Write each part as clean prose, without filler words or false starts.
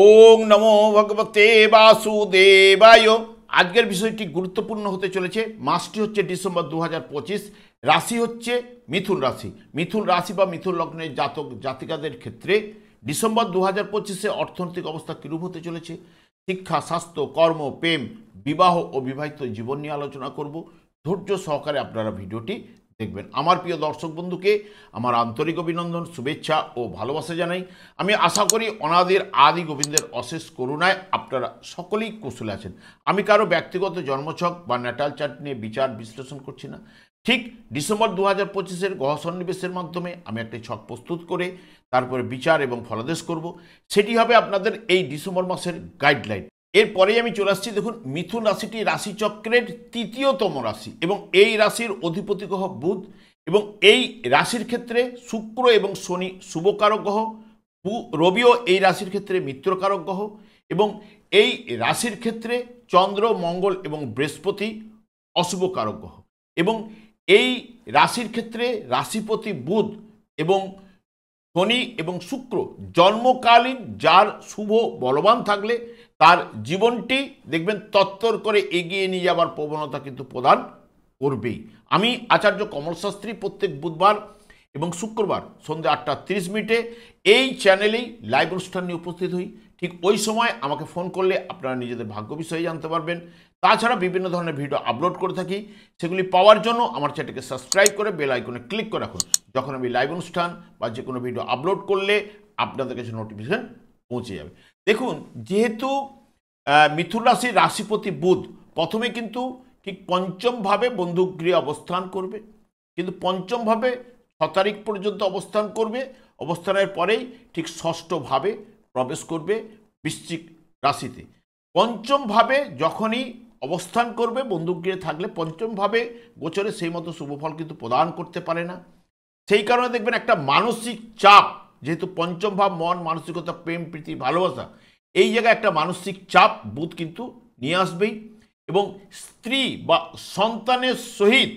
ওং নমো ভগবতে বাসুদেবায়। আজকের বিষয়টি গুরুত্বপূর্ণ হতে চলেছে। মাসটি হচ্ছে ডিসেম্বর 2025। রাশি হচ্ছে মিথুন রাশি। মিথুন রাশি বা মিথুন লগ্নের জাতক জাতিকাদের ক্ষেত্রে ডিসেম্বর 2025-এ অর্থনৈতিক অবস্থা কীরূপ হতে চলেছে, শিক্ষা, স্বাস্থ্য, কর্ম, প্রেম, বিবাহ ও বিবাহিত জীবন নিয়ে আলোচনা করব। ধৈর্য সহকারে আপনারা ভিডিওটি দেখবেন। আমার প্রিয় দর্শক বন্ধুকে আমার আন্তরিক অভিনন্দন, শুভেচ্ছা ও ভালোবাসা জানাই। আমি আশা করি অনাদির আদি গোবিন্দের অশেষ করুণায় আপনারা সকলেই কুশলে আছেন। আমি কারো ব্যক্তিগত জন্মছক বা ন্যাটাল চার্ট নিয়ে বিচার বিশ্লেষণ করছি না। ঠিক ডিসেম্বর 2025-এর গ্রহ সন্নিবেশের মাধ্যমে আমি একটি ছক প্রস্তুত করে তারপরে বিচার এবং ফলাদেশ করব। সেটি হবে আপনাদের এই ডিসেম্বর মাসের গাইডলাইন। এরপরেই আমি চলে আসছি। দেখুন, মিথুন রাশিটি রাশিচক্রের তৃতীয়তম রাশি এবং এই রাশির অধিপতি গ্রহ বুধ, এবং এই রাশির ক্ষেত্রে শুক্র এবং শনি শুভকারক গ্রহ, রবিও এই রাশির ক্ষেত্রে মিত্রকারক গ্রহ, এবং এই রাশির ক্ষেত্রে চন্দ্র, মঙ্গল এবং বৃহস্পতি অশুভকারক গ্রহ। এবং এই রাশির ক্ষেত্রে রাশিপতি বুধ এবং শনি এবং শুক্র জন্মকালীন যার শুভ বলবান থাকলে তার জীবনটি দেখবেন তত্তর করে এগিয়ে নিয়ে যাওয়ার প্রবণতা কিন্তু প্রদান করবেই। আমি আচার্য কমল শাস্ত্রী প্রত্যেক বুধবার এবং শুক্রবার সন্ধ্যে 8:30 এই চ্যানেলেই লাইভ অনুষ্ঠান নিয়ে উপস্থিত হই। ঠিক ওই সময় আমাকে ফোন করলে আপনারা নিজেদের ভাগ্য বিষয়ে জানতে পারবেন। তাছাড়া বিভিন্ন ধরনের ভিডিও আপলোড করে থাকি। সেগুলি পাওয়ার জন্য আমার চ্যানেলকে সাবস্ক্রাইব করে বেল আইকনে ক্লিক করে রাখুন। যখন আমি লাইভ অনুষ্ঠান বা যে কোনো ভিডিও আপলোড করলে আপনাদের কাছে নোটিফিকেশন পৌঁছে যাবে। দেখুন, যেহেতু মিথুন রাশির রাশিপতি বুধ প্রথমে কিন্তু ঠিক পঞ্চমভাবে বন্ধুগৃহে অবস্থান করবে, কিন্তু পঞ্চমভাবে 6 তারিখ পর্যন্ত অবস্থান করবে। অবস্থানের পরেই ঠিক ষষ্ঠভাবে প্রবেশ করবে বৃশ্চিক রাশিতে। পঞ্চমভাবে যখনই অবস্থান করবে বন্ধুগৃহে থাকলে পঞ্চমভাবে গোচরে সেই মতো শুভফল কিন্তু প্রদান করতে পারে না। সেই কারণে দেখবেন একটা মানসিক চাপ, যেহেতু পঞ্চম ভাব মন, মানসিকতা, প্রেম, প্রীতি, ভালোবাসা, এই জায়গায় একটা মানসিক চাপ বুধ কিন্তু নিয়ে আসবেই। এবং স্ত্রী বা সন্তানের সহিত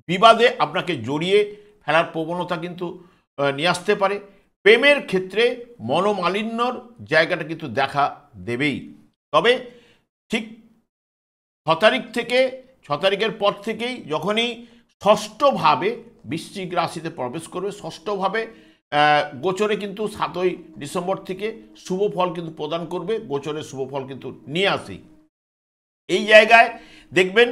বিবাদে আপনাকে জড়িয়ে ফেলার প্রবণতা কিন্তু নিয়ে আসতে পারে। প্রেমের ক্ষেত্রে মনোমালিন্যর জায়গাটা কিন্তু দেখা দেবেই। তবে ঠিক 6 তারিখ থেকে 6 তারিখের পর থেকেই যখনই ষষ্ঠভাবে বৃশ্চিক রাশিতে প্রবেশ করবে, ষষ্ঠভাবে গোচরে কিন্তু 7ই ডিসেম্বর থেকে শুভ ফল কিন্তু প্রদান করবে। গোচরে শুভ ফল কিন্তু নিয়ে আসে। এই জায়গায় দেখবেন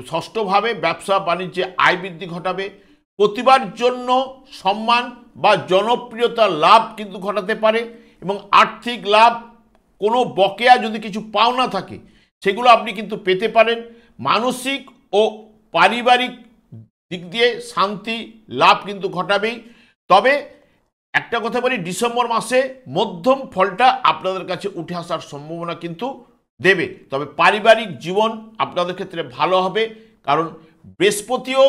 ষষ্ঠভাবে ব্যবসা বাণিজ্যে আয় বৃদ্ধি ঘটাবে। প্রতিবার জন্য সম্মান বা জনপ্রিয়তার লাভ কিন্তু ঘটাতে পারে, এবং আর্থিক লাভ, কোনো বকেয়া যদি কিছু পাওনা থাকে সেগুলো আপনি কিন্তু পেতে পারেন। মানসিক ও পারিবারিক দিক দিয়ে শান্তি লাভ কিন্তু ঘটাবেই। তবে একটা কথা বলি, ডিসেম্বর মাসে মধ্যম ফলটা আপনাদের কাছে উঠে আসার সম্ভাবনা কিন্তু দেবে। তবে পারিবারিক জীবন আপনাদের ক্ষেত্রে ভালো হবে, কারণ বৃহস্পতিও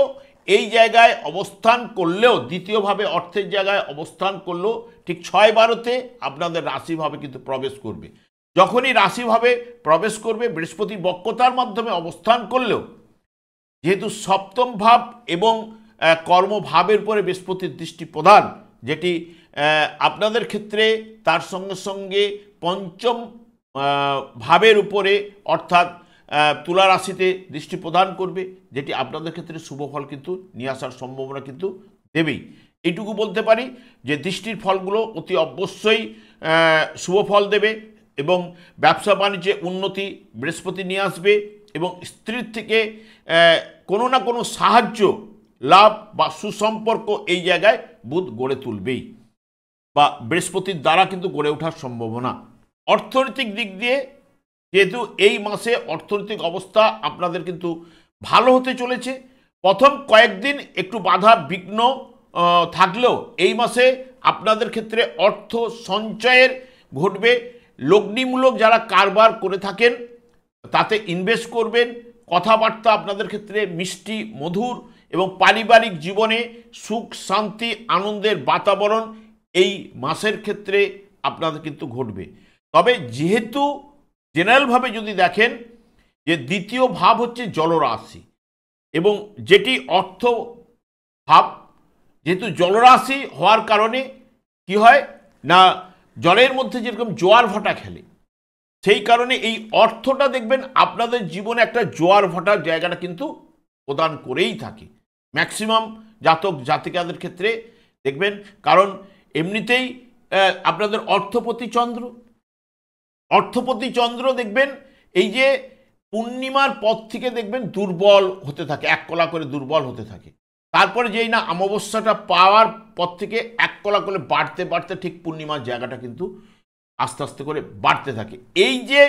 এই জায়গায় অবস্থান করলেও, দ্বিতীয়ভাবে অর্থের জায়গায় অবস্থান করলেও ঠিক 6-12-তে আপনাদের রাশিভাবে কিন্তু প্রবেশ করবে। যখনই রাশিভাবে প্রবেশ করবে, বৃহস্পতি বক্রতার মাধ্যমে অবস্থান করলেও যেহেতু সপ্তম ভাব এবং কর্মভাবের উপরে বৃহস্পতির দৃষ্টি প্রদান, যেটি আপনাদের ক্ষেত্রে তার সঙ্গে সঙ্গে পঞ্চম ভাবের উপরে অর্থাৎ তুলা রাশিতে দৃষ্টি প্রদান করবে, যেটি আপনাদের ক্ষেত্রে শুভ ফল কিন্তু নিয়ে আসার সম্ভাবনা কিন্তু দেবেই। এইটুকু বলতে পারি যে দৃষ্টির ফলগুলো অতি অবশ্যই শুভ ফল দেবে, এবং ব্যবসা বাণিজ্যে উন্নতি বৃহস্পতি নিয়ে আসবে, এবং স্ত্রীর থেকে কোনো না কোনো সাহায্য লাভ বা সুসম্পর্ক এই জায়গায় বুধ গড়ে তুলবেই, বা বৃহস্পতির দ্বারা কিন্তু গড়ে ওঠার সম্ভাবনা। অর্থনৈতিক দিক দিয়ে যেহেতু এই মাসে অর্থনৈতিক অবস্থা আপনাদের কিন্তু ভালো হতে চলেছে, প্রথম কয়েকদিন একটু বাধা বিঘ্ন থাকলেও এই মাসে আপনাদের ক্ষেত্রে অর্থ সঞ্চয়ের ঘটবে। লগ্নিমূলক যারা কারবার করে থাকেন তাতে ইনভেস্ট করবেন। কথাবার্তা আপনাদের ক্ষেত্রে মিষ্টি, মধুর, এবং পারিবারিক জীবনে সুখ, শান্তি, আনন্দের বাতাবরণ এই মাসের ক্ষেত্রে আপনাদের কিন্তু ঘটবে। তবে যেহেতু জেনারেলভাবে যদি দেখেন যে দ্বিতীয় ভাব হচ্ছে জলরাশি, এবং যেটি অর্থ ভাব, যেহেতু জলরাশি হওয়ার কারণে কি হয় না, জলের মধ্যে যেরকম জোয়ার ভাটা খেলে, সেই কারণে এই অর্থটা দেখবেন আপনাদের জীবনে একটা জোয়ার ভাটার জায়গাটা কিন্তু প্রদান করেই থাকে ম্যাক্সিমাম জাতক জাতিকাদের ক্ষেত্রে দেখবেন। কারণ এমনিতেই আপনাদের অর্থপতি চন্দ্র দেখবেন এই যে পূর্ণিমার পর থেকে দেখবেন দুর্বল হতে থাকে, এক কলা করে দুর্বল হতে থাকে। তারপরে যেই না অমাবস্যাটা পাওয়ার পর থেকে এক কলা করে বাড়তে বাড়তে ঠিক পূর্ণিমার জায়গাটা কিন্তু আস্তে আস্তে করে বাড়তে থাকে। এই যে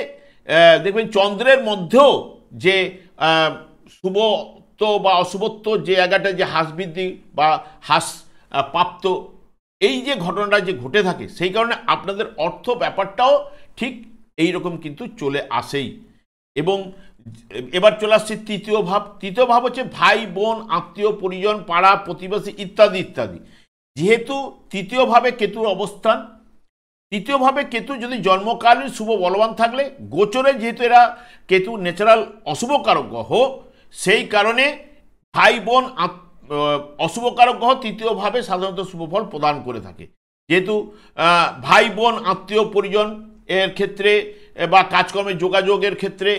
দেখবেন চন্দ্রের মধ্যেও যে শুভত্ব বা অশুভত্ব যে জায়গাটা যে হ্রাস বৃদ্ধি বা হ্রাস প্রাপ্ত এই যে ঘটনাটা যে ঘটে থাকে, সেই কারণে আপনাদের অর্থ ব্যাপারটাও ঠিক এই রকম কিন্তু চলে আসেই। এবং এবার চলে আসছে তৃতীয় ভাব হচ্ছে ভাই বোন আত্মীয় পরিজন পাড়া প্রতিবেশী ইত্যাদি ইত্যাদি। যেহেতু তৃতীয়ভাবে কেতুর অবস্থান, তৃতীয়ভাবে কেতু যদি জন্মকালীন শুভ বলবান থাকলে গোচরে যেহেতু এরা কেতু ন্যাচারাল অশুভকারক গ্রহ, সেই কারণে ভাই বোন অশুভকারক গ্রহ তৃতীয়ভাবে সাধারণত শুভফল প্রদান করে থাকে। যেহেতু ভাই বোন আত্মীয় পরিজন এর ক্ষেত্রে বা কাজকর্মের যোগাযোগের ক্ষেত্রে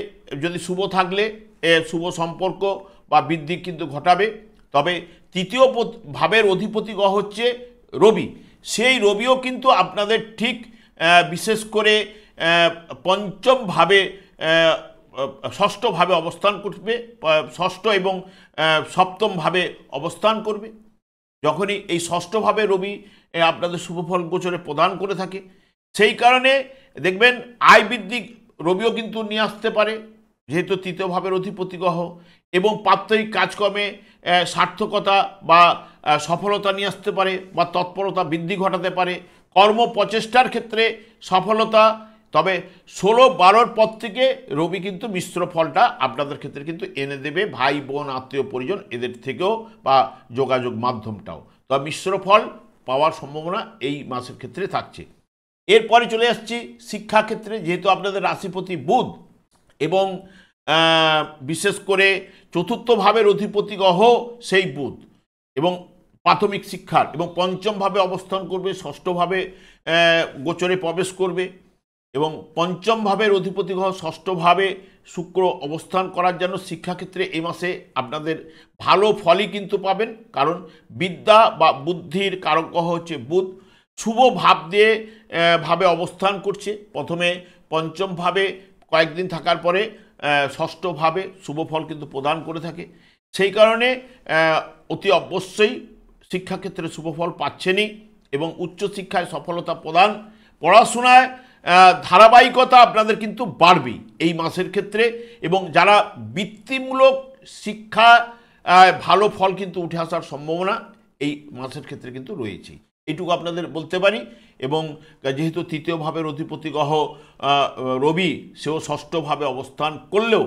যদি শুভ থাকলে শুভ সম্পর্ক বা বৃদ্ধি কিন্তু ঘটাবে। তবে তৃতীয় ভাবের অধিপতি গ্রহ হচ্ছে রবি, সেই রবিও কিন্তু আপনাদের ঠিক বিশেষ করে পঞ্চমভাবে ষষ্ঠভাবে অবস্থান করবে, ষষ্ঠ এবং সপ্তমভাবে অবস্থান করবে। যখনই এই ষষ্ঠভাবে রবি আপনাদের শুভফল গোচরে প্রদান করে থাকে, সেই কারণে দেখবেন আয় বৃদ্ধি রবিও কিন্তু নিয়ে আসতে পারে যেহেতু তৃতীয় ভাবের অধিপতি গ্রহ, এবং প্রাত্যহিক কাজকর্মে সার্থকতা বা সফলতা নিয়ে আসতে পারে বা তৎপরতা বৃদ্ধি ঘটাতে পারে, কর্ম প্রচেষ্টার ক্ষেত্রে সফলতা। তবে 16-12 পর থেকে রবি কিন্তু মিশ্র ফলটা আপনাদের ক্ষেত্রে কিন্তু এনে দেবে ভাই বোন আত্মীয় পরিজন এদের থেকেও বা যোগাযোগ মাধ্যমটাও। তবে মিশ্র ফল পাওয়ার সম্ভাবনা এই মাসের ক্ষেত্রে থাকছে। এরপরে চলে আসছি শিক্ষাক্ষেত্রে, যেহেতু আপনাদের রাশিপতি বুধ এবং বিশেষ করে চতুর্থ ভাবের অধিপতি গ্রহ সেই বুধ এবং প্রাথমিক শিক্ষার এবং পঞ্চমভাবে অবস্থান করবে, ষষ্ঠভাবে গোচরে প্রবেশ করবে এবং পঞ্চম ভাবের অধিপতি গ্রহ ষষ্ঠভাবে শুক্র অবস্থান করার জন্য শিক্ষাক্ষেত্রে এই মাসে আপনাদের ভালো ফলই কিন্তু পাবেন। কারণ বিদ্যা বা বুদ্ধির কারক গ্রহ হচ্ছে বুধ, শুভ ভাব দিয়ে ভাবে অবস্থান করছে। প্রথমে পঞ্চম ভাবে কয়েকদিন থাকার পরে ষষ্ঠভাবে শুভ ফল কিন্তু প্রদান করে থাকে। সেই কারণে অতি অবশ্যই শিক্ষাক্ষেত্রে শুভ ফল পাচ্ছেনই এবং উচ্চশিক্ষায় সফলতা প্রদান, পড়াশোনায় ধারাবাহিকতা আপনাদের কিন্তু বাড়বেই এই মাসের ক্ষেত্রে। এবং যারা বৃত্তিমূলক শিক্ষা ভালো ফল কিন্তু উঠে আসার সম্ভাবনা এই মাসের ক্ষেত্রে কিন্তু রয়েছে, এইটুকু আপনাদের বলতে পারি। এবং যেহেতু তৃতীয় ভাবের অধিপতি গ্রহ রবি সেও ষষ্ঠভাবে অবস্থান করলেও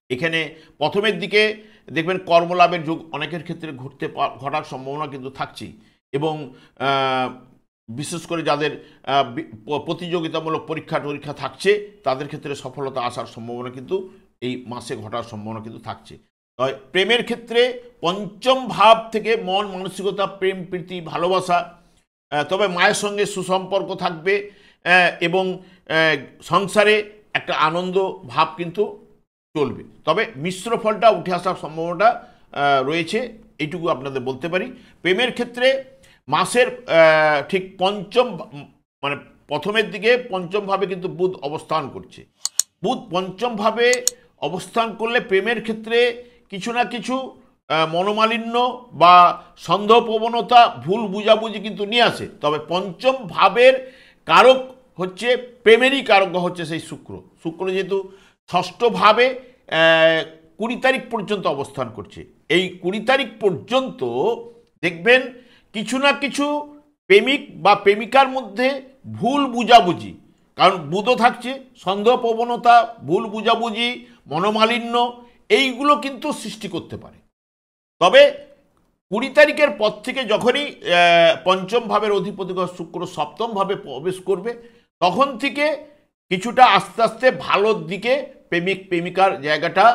এখানে প্রথমের দিকে দেখবেন কর্মলাভের যোগ অনেকের ক্ষেত্রে ঘটার সম্ভাবনা কিন্তু থাকছেই। এবং বিশেষ করে যাদের প্রতিযোগিতামূলক পরীক্ষা থাকছে তাদের ক্ষেত্রে সফলতা আসার সম্ভাবনা কিন্তু এই মাসে ঘটার সম্ভাবনা কিন্তু থাকছে। তবে প্রেমের ক্ষেত্রে পঞ্চম ভাব থেকে মন মানসিকতা প্রেম প্রীতি ভালোবাসা, তবে মায়ের সঙ্গে সুসম্পর্ক থাকবে এবং সংসারে একটা আনন্দ ভাব কিন্তু চলবে। তবে মিশ্র ফলটা উঠে আসার সম্ভাবনাটা রয়েছে, এইটুকু আপনাদের বলতে পারি। প্রেমের ক্ষেত্রে মাসের ঠিক পঞ্চম মানে প্রথমের দিকে পঞ্চমভাবে কিন্তু বুধ অবস্থান করছে। বুধ পঞ্চমভাবে অবস্থান করলে প্রেমের ক্ষেত্রে কিছু না কিছু মনোমালিন্য বা সন্দেহ প্রবণতা ভুল বুঝাবুঝি কিন্তু নিয়ে আসে। তবে পঞ্চম ভাবের কারক হচ্ছে প্রেমেরই কারক হচ্ছে সেই শুক্র যেহেতু ষষ্ঠভাবে 20 তারিখ পর্যন্ত অবস্থান করছে। এই 20 তারিখ পর্যন্ত দেখবেন কিছু না কিছু প্রেমিক বা প্রেমিকার মধ্যে ভুল বুঝাবুঝি, কারণ বুধও থাকছে, সন্দেহ প্রবণতা ভুল বুঝাবুঝি মনোমালিন্য এইগুলো কিন্তু সৃষ্টি করতে পারে। তবে 20 তারিখের পর থেকে যখনই পঞ্চম ভাবের অধিপতি শুক্র সপ্তমভাবে প্রবেশ করবে তখন থেকে কিছুটা আস্তে আস্তে ভালোর দিকে প্রেমিক প্রেমিকার জায়গাটা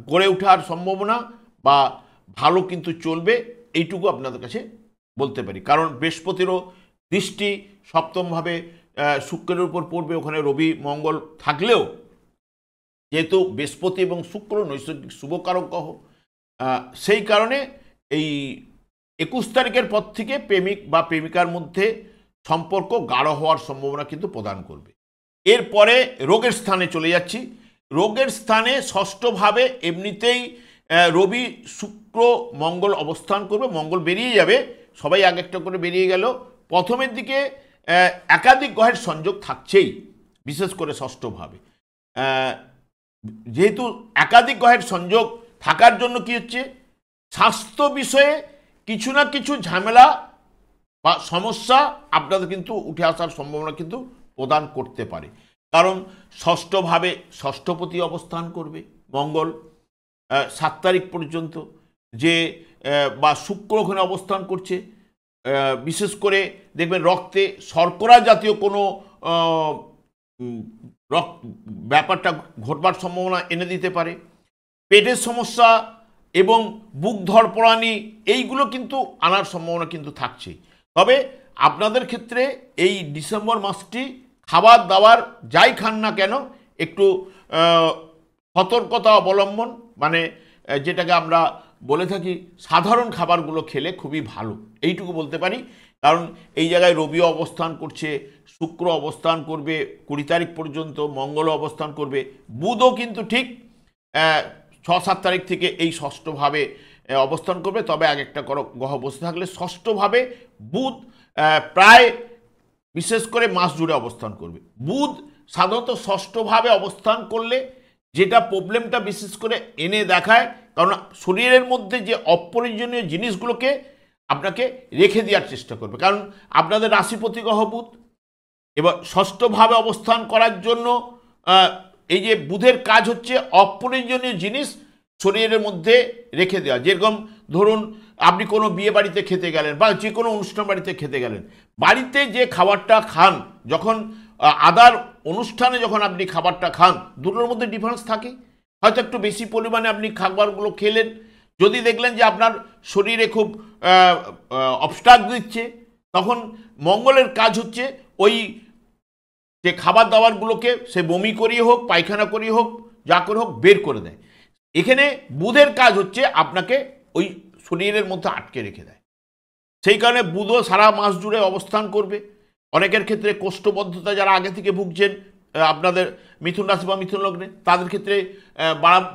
গড়ে ওঠার সম্ভাবনা বা ভালো কিন্তু চলবে, এইটুকু আপনাদের কাছে বলতে পারি। কারণ বৃহস্পতিরও দৃষ্টি সপ্তমভাবে শুক্রের উপর পড়বে, ওখানে রবি মঙ্গল থাকলেও যেহেতু বৃহস্পতি এবং শুক্র নৈসর্গিক শুভকারক গ্রহ, সেই কারণে এই 21 তারিখের পর থেকে প্রেমিক বা প্রেমিকার মধ্যে সম্পর্ক গাঢ় হওয়ার সম্ভাবনা কিন্তু প্রদান করবে। এরপরে রোগের স্থানে চলে যাচ্ছি। রোগের স্থানে ষষ্ঠভাবে এমনিতেই রবি শুক্র মঙ্গল অবস্থান করবে, মঙ্গল বেরিয়ে যাবে, সবাই এক একটা করে বেরিয়ে গেল। প্রথমের দিকে একাধিক গ্রহের সংযোগ থাকছেই, বিশেষ করে ষষ্ঠভাবে। যেহেতু একাধিক গ্রহের সংযোগ থাকার জন্য কি হচ্ছে, স্বাস্থ্য বিষয়ে কিছু না কিছু ঝামেলা বা সমস্যা আপনাদের কিন্তু উঠে আসার সম্ভাবনা কিন্তু প্রদান করতে পারে। কারণ ষষ্ঠভাবে ষষ্ঠপতি অবস্থান করবে মঙ্গল 7 তারিখ পর্যন্ত, যে বা শুক্র ওখানে অবস্থান করছে। বিশেষ করে দেখবেন রক্তে শর্করা জাতীয় কোনো ব্যাপারটা ঘটবার সম্ভাবনা এনে দিতে পারে। পেটের সমস্যা এবং বুক ধড়ফড়ানি এইগুলো কিন্তু আনার সম্ভাবনা কিন্তু থাকছে। তবে আপনাদের ক্ষেত্রে এই ডিসেম্বর মাসটি খাবার দাবার যাই খান না কেন একটু সতর্কতা অবলম্বন, মানে যেটাকে আমরা বলে থাকি সাধারণ খাবারগুলো খেলে খুবই ভালো, এইটুকু বলতে পারি। কারণ এই জায়গায় রবিও অবস্থান করছে, শুক্র অবস্থান করবে 20 তারিখ পর্যন্ত, মঙ্গলও অবস্থান করবে, বুধও কিন্তু ঠিক 6-7 তারিখ থেকে এই ষষ্ঠভাবে অবস্থান করবে। তবে এক একটা গ্রহ বসে থাকলে ষষ্ঠভাবে বুধ প্রায় বিশেষ করে মাস জুড়ে অবস্থান করবে। বুধ সাধারণত ষষ্ঠভাবে অবস্থান করলে যেটা প্রবলেমটা বিশেষ করে এনে দেখায়, কারণ শরীরের মধ্যে যে অপ্রয়োজনীয় জিনিসগুলোকে আপনাকে রেখে দেওয়ার চেষ্টা করবে। কারণ আপনাদের রাশিপতি গ্রহ বুধ, এবার ষষ্ঠভাবে অবস্থান করার জন্য এই যে বুধের কাজ হচ্ছে অপ্রয়োজনীয় জিনিস শরীরের মধ্যে রেখে দেওয়া। যেরকম ধরুন আপনি কোনো বিয়ে বাড়িতে খেতে গেলেন বা যে কোনো অনুষ্ঠান বাড়িতে খেতে গেলেন, বাড়িতে যে খাবারটা খান, যখন আদার অনুষ্ঠানে যখন আপনি খাবারটা খান, দুটোর মধ্যে ডিফারেন্স থাকে। হয়তো একটু বেশি পরিমাণে আপনি খাবারগুলো খেলেন, যদি দেখলেন যে আপনার শরীরে খুব অবস্ট্রাক্ট দিচ্ছে, তখন মঙ্গলের কাজ হচ্ছে ওই যে খাবার দাবারগুলোকে সে বমি করিয়ে হোক, পায়খানা করিয়ে হোক, যা করে হোক বের করে দেয়। এখানে বুধের কাজ হচ্ছে আপনাকে ওই শরীরের মধ্যে আটকে রেখে দেয়। সেই কারণে বুধও সারা মাস জুড়ে অবস্থান করবে। অনেকের ক্ষেত্রে কোষ্ঠবদ্ধতা যারা আগে থেকে ভুগছেন, আপনাদের মিথুন রাশি বা মিথুন লগ্নে, তাদের ক্ষেত্রে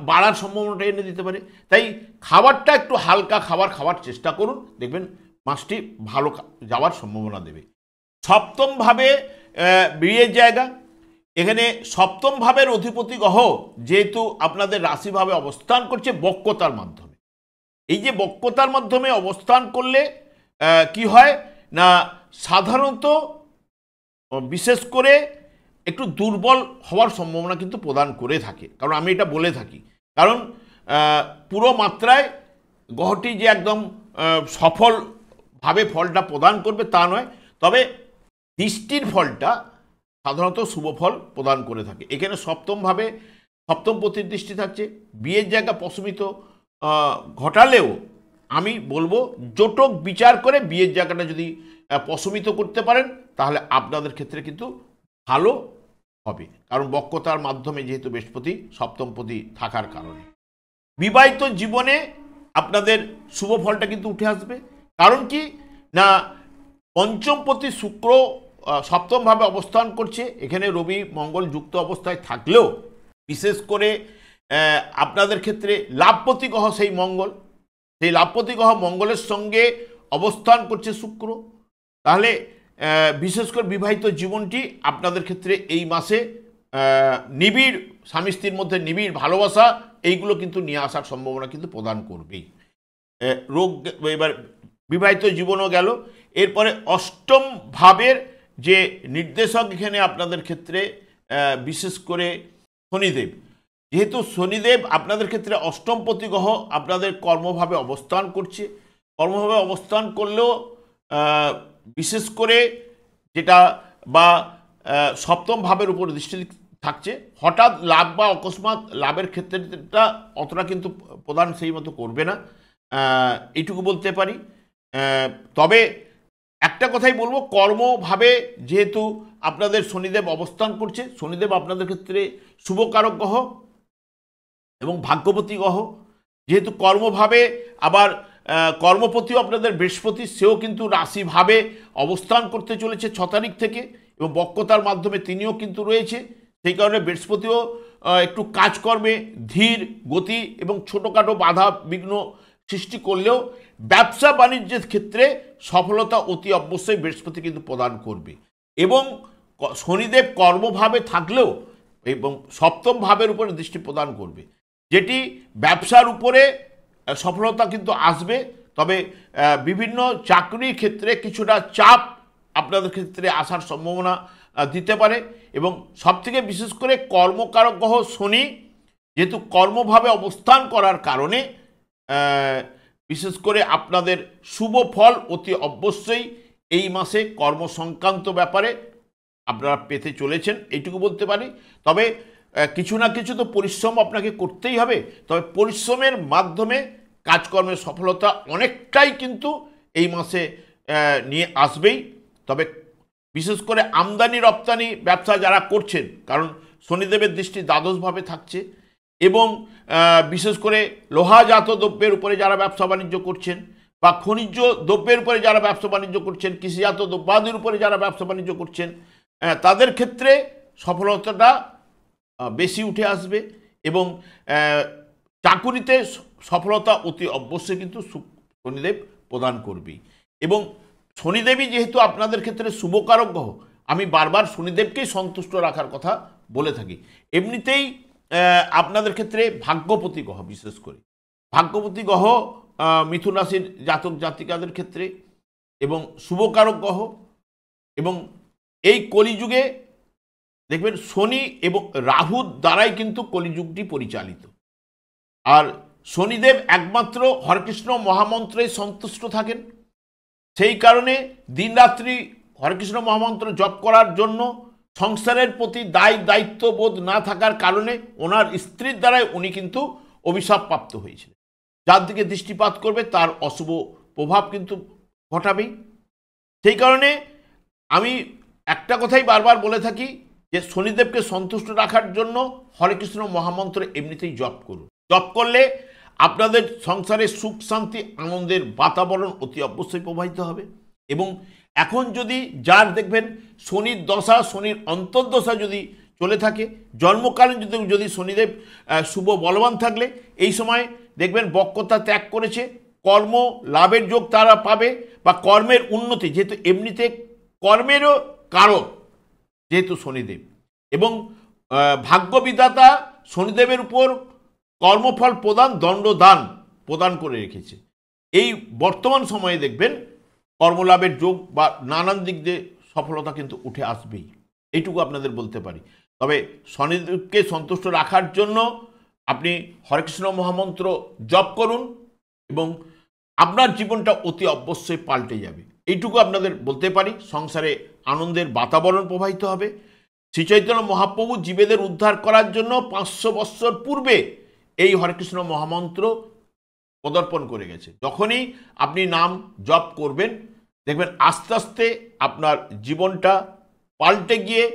বাড়ার সম্ভাবনাটা এনে দিতে পারে। তাই খাবারটা একটু হালকা খাবার খাওয়ার চেষ্টা করুন, দেখবেন মাসটি ভালো যাওয়ার সম্ভাবনা দেবে। সপ্তমভাবে বিয়ের জায়গা, এখানে সপ্তম ভাবের অধিপতি গ্রহ যেহেতু আপনাদের রাশিভাবে অবস্থান করছে বক্রতার মাধ্যমে, এই যে বক্রতার মাধ্যমে অবস্থান করলে কি হয় না, সাধারণত বিশেষ করে একটু দুর্বল হওয়ার সম্ভাবনা কিন্তু প্রদান করে থাকে। কারণ আমি এটা বলে থাকি, কারণ পুরো মাত্রায় গ্রহটি যে একদম সফলভাবে ফলটা প্রদান করবে তা নয়, তবে দৃষ্টির ফলটা সাধারণত শুভ ফল প্রদান করে থাকে। এখানে সপ্তমভাবে সপ্তম পতির দৃষ্টি থাকছে, বিয়ের জায়গা প্রশমিত ঘটালেও আমি বলবো জোটক বিচার করে বিয়ের জায়গাটা যদি প্রশমিত করতে পারেন তাহলে আপনাদের ক্ষেত্রে কিন্তু ভালো হবে। কারণ বক্রতার মাধ্যমে যেহেতু বৃহস্পতি সপ্তমপতি থাকার কারণে বিবাহিত জীবনে আপনাদের শুভ ফলটা কিন্তু উঠে আসবে। কারণ কি না, পঞ্চমপতি শুক্র সপ্তমভাবে অবস্থান করছে, এখানে রবি মঙ্গল যুক্ত অবস্থায় থাকলেও বিশেষ করে আপনাদের ক্ষেত্রে লাভপতি গ্রহ সেই মঙ্গল, সেই লাভপতি গ্রহ মঙ্গলের সঙ্গে অবস্থান করছে শুক্র। তাহলে বিশেষ করে বিবাহিত জীবনটি আপনাদের ক্ষেত্রে এই মাসে নিবিড় স্বামী স্ত্রীর মধ্যে নিবিড় ভালোবাসা এইগুলো কিন্তু নিয়ে আসার সম্ভাবনা কিন্তু প্রদান করবেই। রোগ এবার বিবাহিত জীবনও গেল। এরপরে অষ্টম ভাবের যে নির্দেশক এখানে আপনাদের ক্ষেত্রে বিশেষ করে শনিদেব, যেহেতু শনিদেব আপনাদের ক্ষেত্রে অষ্টমপতি গ্রহ আপনাদের কর্মভাবে অবস্থান করছে, কর্মভাবে অবস্থান করলেও বিশেষ করে যেটা বা সপ্তম ভাবের উপর দৃষ্টি থাকছে, হঠাৎ লাভ বা অকস্মাৎ লাভের ক্ষেত্রেটা অতটা কিন্তু প্রদান সেই মতো করবে না, এইটুকু বলতে পারি। তবে একটা একটা কথাই বলবো, কর্মভাবে যেহেতু আপনাদের শনিদেব অবস্থান করছে, শনিদেব আপনাদের ক্ষেত্রে শুভকারক গ্রহ এবং ভাগ্যপতি গ্রহ, যেহেতু কর্মভাবে আবার কর্মপতিও আপনাদের বৃহস্পতি, সেও কিন্তু রাশিভাবে অবস্থান করতে চলেছে 6 তারিখ থেকে, এবং বক্রতার মাধ্যমে তিনিও কিন্তু রয়েছে। সেই কারণে বৃহস্পতিও একটু কাজকর্মে ধীর গতি এবং ছোটোখাটো বাধা বিঘ্ন সৃষ্টি করলেও ব্যবসা বাণিজ্যের ক্ষেত্রে সফলতা অতি অবশ্যই বৃহস্পতি কিন্তু প্রদান করবে। এবং শনিদেব কর্মভাবে থাকলেও এবং সপ্তম ভাবের উপরে দৃষ্টি প্রদান করবে, যেটি ব্যবসার উপরে সফলতা কিন্তু আসবে। তবে বিভিন্ন চাকরির ক্ষেত্রে কিছুটা চাপ আপনাদের ক্ষেত্রে আসার সম্ভাবনা দিতে পারে। এবং সবথেকে বিশেষ করে কর্মকারক গ্রহ শনি যেহেতু কর্মভাবে অবস্থান করার কারণে বিশেষ করে আপনাদের শুভ ফল অতি অবশ্যই এই মাসে কর্মসংক্রান্ত ব্যাপারে আপনারা পেতে চলেছেন, এইটুকু বলতে পারি। তবে কিছু না কিছু তো পরিশ্রম আপনাকে করতেই হবে, তবে পরিশ্রমের মাধ্যমে কাজকর্মের সফলতা অনেকটাই কিন্তু এই মাসে নিয়ে আসবেই। তবে বিশেষ করে আমদানি রপ্তানি ব্যবসা যারা করছেন, কারণ শনিদেবের দৃষ্টি দ্বাদশভাবে থাকছে, এবং বিশেষ করে লোহাজাত দ্রব্যের উপরে যারা ব্যবসা বাণিজ্য করছেন, বা খনিজ দ্রব্যের উপরে যারা ব্যবসা বাণিজ্য করছেন, কৃষিজাত দ্রব্যাদির উপরে যারা ব্যবসা বাণিজ্য করছেন, তাদের ক্ষেত্রে সফলতাটা বেশি উঠে আসবে। এবং চাকুরিতে সফলতা অতি অবশ্যই কিন্তু শনিদেব প্রদান করবেই। এবং শনিদেবই যেহেতু আপনাদের ক্ষেত্রে শুভকারক গ্রহ, আমি বারবার শনিদেবকেই সন্তুষ্ট রাখার কথা বলে থাকি। এমনিতেই আপনাদের ক্ষেত্রে ভাগ্যপতি গ্রহ, বিশেষ করে ভাগ্যপতি গ্রহ মিথুন রাশির জাতক জাতিকাদের ক্ষেত্রে এবং শুভকারক গ্রহ, এবং এই কলিযুগে দেখবেন শনি এবং রাহুর দ্বারাই কিন্তু কলিযুগটি পরিচালিত। আর শনিদেব একমাত্র হরেকৃষ্ণ মহামন্ত্রে সন্তুষ্ট থাকেন, সেই কারণে দিনরাত্রি হরেকৃষ্ণ মহামন্ত্র জপ করার জন্য সংসারের প্রতি দায়িত্ব বোধ না থাকার কারণে ওনার স্ত্রীর দ্বারাই উনি কিন্তু অভিশাপ প্রাপ্ত হয়েছিলেন। যার দিকে দৃষ্টিপাত করবে তার অশুভ প্রভাব কিন্তু ঘটাবেই। সেই কারণে আমি একটা কথাই বারবার বলে থাকি যে শনিদেবকে সন্তুষ্ট রাখার জন্য হরেকৃষ্ণ মহামন্ত্র এমনিতেই জপ করুন। জপ করলে আপনাদের সংসারে সুখ শান্তি আনন্দের বাতাবরণ অতি অবশ্যই প্রবাহিত হবে। এবং এখন যদি যার দেখবেন শনির দশা, শনির অন্তর্দশা যদি চলে থাকে, জন্মকালীন যদি শনিদেব শুভ বলবান থাকলে এই সময় দেখবেন বক্রতা ত্যাগ করেছে, কর্ম লাভের যোগ তারা পাবে, বা কর্মের উন্নতি, যেহেতু এমনিতে কর্মেরও কারক যেহেতু শনিদেব, এবং ভাগ্যবিধাতা শনিদেবের উপর কর্মফল প্রদান, দণ্ডদান প্রদান করে রেখেছে। এই বর্তমান সময়ে দেখবেন কর্মলাভের যোগ বা নানান দিক দিয়ে সফলতা কিন্তু উঠে আসবেই, এইটুকু আপনাদের বলতে পারি। তবে শনিদেবকে সন্তুষ্ট রাখার জন্য আপনি হরেকৃষ্ণ মহামন্ত্র জপ করুন এবং আপনার জীবনটা অতি অবশ্যই পাল্টে যাবে, এইটুকু আপনাদের বলতে পারি। সংসারে আনন্দের বাতাবরণ প্রবাহিত হবে। শ্রী চৈতন্য মহাপ্রভু জীবেদের উদ্ধার করার জন্য 500 বৎসর পূর্বে এই হরেকৃষ্ণ মহামন্ত্র পদার্পণ করে গেছে। যখনই আপনি নাম জপ করবেন দেখবেন আস্তে আস্তে আপনার জীবনটা পাল্টে গিয়ে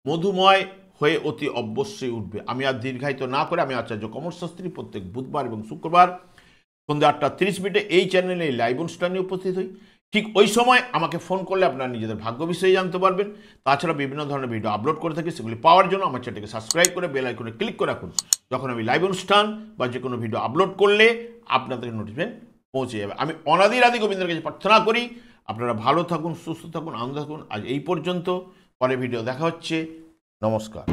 মধুময় হয়ে অতি অবশ্যই উঠবে। আমি আর দীর্ঘায়িত না করে আমি আচার্য কমল শাস্ত্রী প্রত্যেক বুধবার এবং শুক্রবার সন্ধ্যা 8:30 এই চ্যানেলে এই লাইভ অনুষ্ঠানে উপস্থিত হই। ঠিক ওই সময় আমাকে ফোন করলে আপনারা নিজেদের ভাগ্য বিষয়ে জানতে পারবেন। তাছাড়া বিভিন্ন ধরনের ভিডিও আপলোড করে থাকি, সেগুলি পাওয়ার জন্য আমার চ্যানেলকে সাবস্ক্রাইব করে বেল আইকনে ক্লিক করে রাখুন। যখন আমি লাইভ অনুষ্ঠান বা যে কোনো ভিডিও আপলোড করলে আপনাদের নোটিফিকেশন পৌঁছে যাবে। আমি অনাদির আদি গোবিন্দের কাছে প্রার্থনা করি আপনারা ভালো থাকুন, সুস্থ থাকুন, আনন্দ থাকুন। আজ এই পর্যন্ত, পরে ভিডিও দেখা হচ্ছে। নমস্কার।